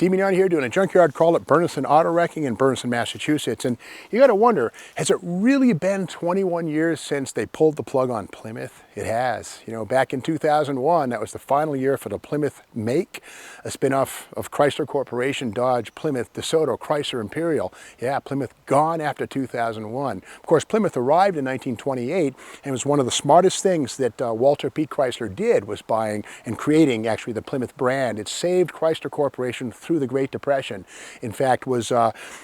Stevie down here doing a junkyard crawl at Burniston Auto Wrecking in Burniston, Massachusetts. And you got to wonder, has it really been 21 years since they pulled the plug on Plymouth? It has. You know, back in 2001, that was the final year for the Plymouth make, a spin-off of Chrysler Corporation, Dodge, Plymouth, DeSoto, Chrysler, Imperial. Yeah, Plymouth gone after 2001. Of course, Plymouth arrived in 1928 and was one of the smartest things that Walter P. Chrysler did was buying and creating actually the Plymouth brand. It saved Chrysler Corporation through the Great Depression. In fact, was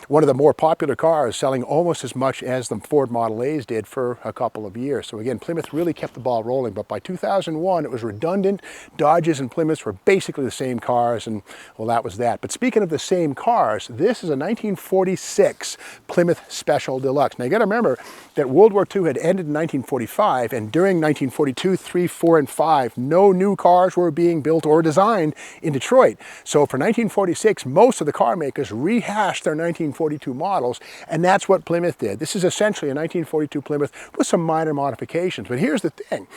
one of the more popular cars, selling almost as much as the Ford Model A's did for a couple of years. So again, Plymouth really kept the ball rolling, but by 2001 it was redundant. Dodges and Plymouths were basically the same cars, and well, that was that. But speaking of the same cars, this is a 1946 Plymouth Special DeLuxe. Now you got to remember that World War II had ended in 1945, and during 1942, 3, 4, and 5, no new cars were being built or designed in Detroit. So for 1946, most of the car makers rehashed their 1942 models, and that's what Plymouth did. This is essentially a 1942 Plymouth with some minor modifications. But here's the thing.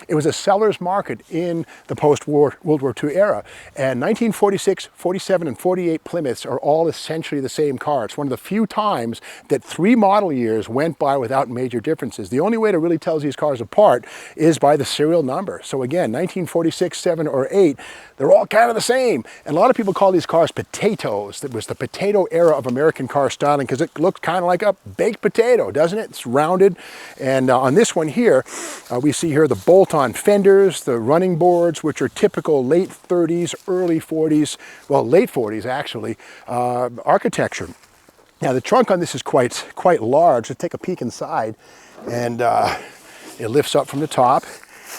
It was a seller's market in the post-World War II era, and 1946, 47, and 48 Plymouths are all essentially the same car. It's one of the few times that 3 model years went by without major differences. The only way to really tell these cars apart is by the serial number. So again, 1946, 7, or 8, they're all kind of the same. And a lot of people call these cars potatoes. That was the potato era of American car styling because it looks kind of like a baked potato, doesn't it? It's rounded. And on this one here, we see here the bolt-on fenders, the running boards, which are typical late 30s, early 40s, well, late 40s actually, architecture. Now the trunk on this is quite large. Let's take a peek inside, and it lifts up from the top,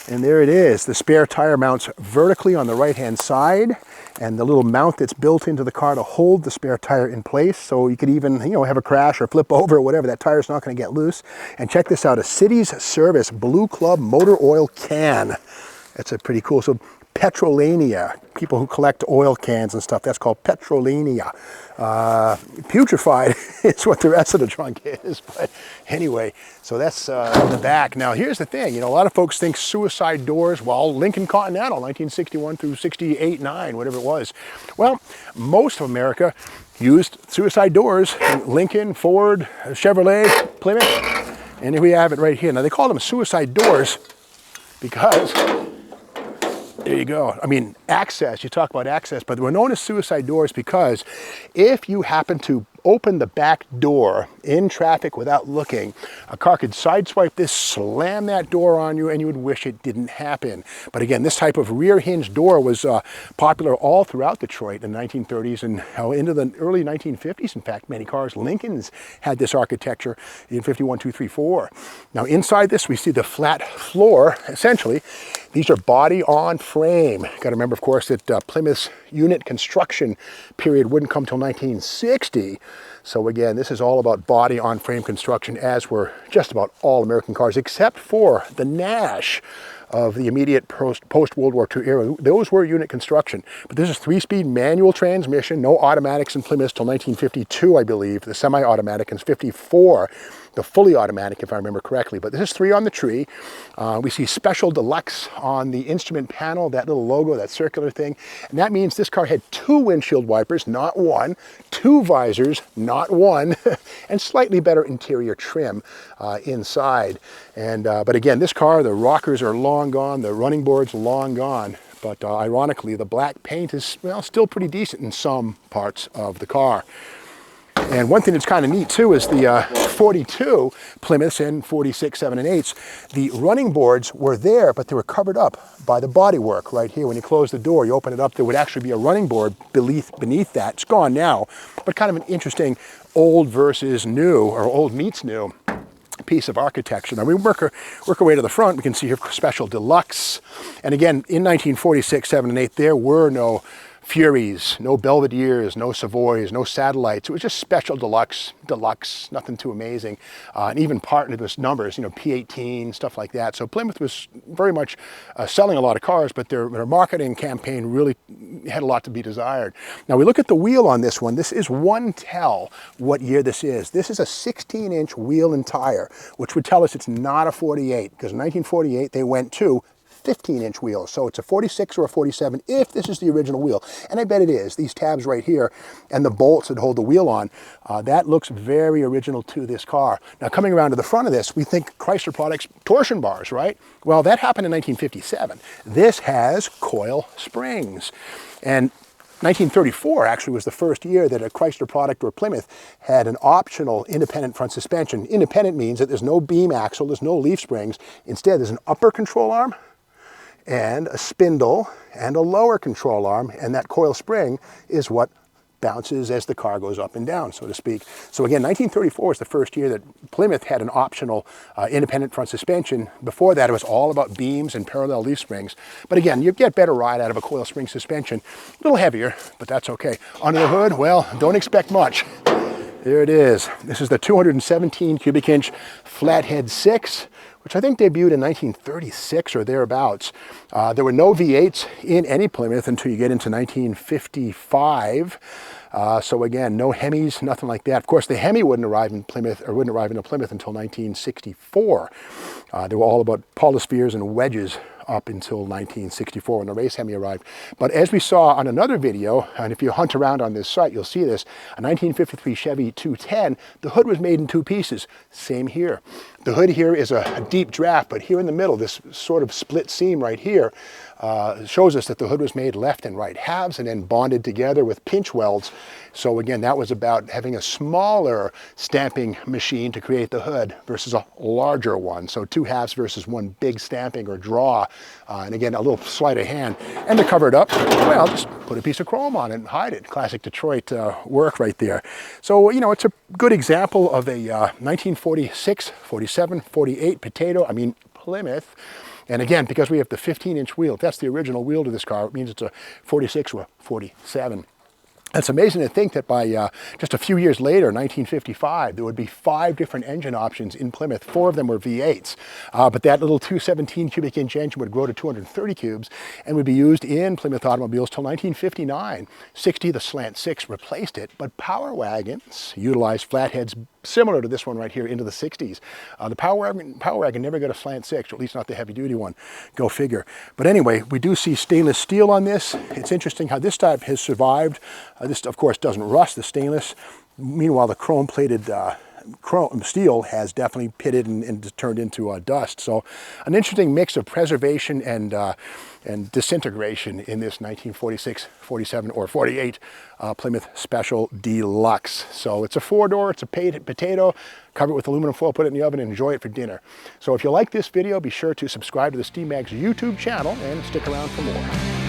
and there it is. The spare tire mounts vertically on the right-hand side, and the little mount that's built into the car to hold the spare tire in place, so you could even, you know, have a crash or flip over or whatever, that tire's not going to get loose. And check this out, a Cities Service Blue Club motor oil can. That's a pretty cool. So Petrolania, people who collect oil cans and stuff, that's called Petrolania. Putrefied is what the rest of the trunk is, but anyway, so that's the back. Now here's the thing, you know, a lot of folks think suicide doors, well, Lincoln Continental, 1961 through 68, 9, whatever it was. Well, most of America used suicide doors, Lincoln, Ford, Chevrolet, Plymouth, and here we have it right here. Now they call them suicide doors because, there you go. I mean, access, you talk about access, but they were known as suicide doors because if you happen to open the back door in traffic without looking, a car could sideswipe this, slam that door on you, and you would wish it didn't happen. But again, this type of rear hinge door was popular all throughout Detroit in the 1930s and into the early 1950s. In fact, many cars, Lincolns, had this architecture in 51, 2, 3, 4. Now inside this, we see the flat floor. Essentially, these are body on frame. Got to remember, of course, that Plymouth's unit construction period wouldn't come till 1960. So again, this is all about body on frame construction, as were just about all American cars, except for the Nash of the immediate post-World War II era. Those were unit construction. But this is 3-speed manual transmission, no automatics in Plymouth till 1952, I believe. The semi-automatic is 54. The fully automatic, if I remember correctly. But this is 3 on the tree. We see Special DeLuxe on the instrument panel, that little logo, that circular thing. And that means this car had 2 windshield wipers, not 1, 2 visors, not 1, and slightly better interior trim inside. And but again, this car, the rockers are long gone, the running boards long gone. But ironically, the black paint is, well, still pretty decent in some parts of the car. And one thing that's kind of neat too is the 42 Plymouths and 46, 7, and 8s. The running boards were there, but they were covered up by the bodywork right here. When you close the door, you open it up, there would actually be a running board beneath that. It's gone now, but kind of an interesting old versus new, or old meets new piece of architecture. Now we work our way to the front. We can see here Special DeLuxe. And again, in 1946, 7, and 8, there were no Furies, no Belvederes, no Savoys, no Satellites. It was just Special Deluxe, nothing too amazing. And even part of this numbers, you know, P18, stuff like that. So Plymouth was very much selling a lot of cars, but their marketing campaign really had a lot to be desired. Now we look at the wheel on this one. This is one tell what year this is. This is a 16-inch wheel and tire, which would tell us it's not a 48, because in 1948 they went to 15-inch wheels. So it's a 46 or a 47 if this is the original wheel. And I bet it is. These tabs right here and the bolts that hold the wheel on, that looks very original to this car. Now coming around to the front of this, we think Chrysler products torsion bars, right? Well, that happened in 1957. This has coil springs. And 1934 actually was the first year that a Chrysler product or Plymouth had an optional independent front suspension. Independent means that there's no beam axle, there's no leaf springs. Instead, there's an upper control arm and a spindle and a lower control arm, and that coil spring is what bounces as the car goes up and down, so to speak. So again, 1934 is the first year that Plymouth had an optional independent front suspension. Before that, it was all about beams and parallel leaf springs. But again, you get better ride out of a coil spring suspension. A little heavier, but that's okay. Under the hood, well, don't expect much. There it is. This is the 217 cubic inch flathead 6, which I think debuted in 1936 or thereabouts. There were no V8s in any Plymouth until you get into 1955. So again, no Hemis, nothing like that. Of course, the Hemi wouldn't arrive in Plymouth, or wouldn't arrive into Plymouth until 1964. They were all about polyspheres and wedges up until 1964 when the race Hemi arrived. But as we saw on another video, and if you hunt around on this site, you'll see this, a 1953 Chevy 210, the hood was made in two pieces. Same here. The hood here is a deep draft, but here in the middle, this sort of split seam right here, shows us that the hood was made left and right halves and then bonded together with pinch welds. So again, that was about having a smaller stamping machine to create the hood versus a larger one. So two halves versus one big stamping or draw. And again, a little sleight of hand. And to cover it up, well, just put a piece of chrome on it and hide it. Classic Detroit work right there. So, you know, it's a good example of a 1946, 47, 48 Plymouth. And again, because we have the 15-inch wheel, if that's the original wheel to this car, it means it's a 46 or a 47. It's amazing to think that by just a few years later, 1955, there would be 5 different engine options in Plymouth. 4 of them were V8s. But that little 217 cubic inch engine would grow to 230 cubes and would be used in Plymouth automobiles till 1959. 60, the Slant 6, replaced it, but Power Wagons utilized flatheads similar to this one right here into the 60s. The Power Wagon never got a Slant 6, or at least not the heavy-duty one. Go figure. But anyway, we do see stainless steel on this. It's interesting how this type has survived. This, of course, doesn't rust, the stainless. Meanwhile, the chrome-plated steel has definitely pitted and turned into dust. So an interesting mix of preservation and disintegration in this 1946, 47, or 48 Plymouth Special DeLuxe. So it's a 4-door, it's a potato, cover it with aluminum foil, put it in the oven, and enjoy it for dinner. So if you like this video, be sure to subscribe to the Steam Mag's YouTube channel and stick around for more.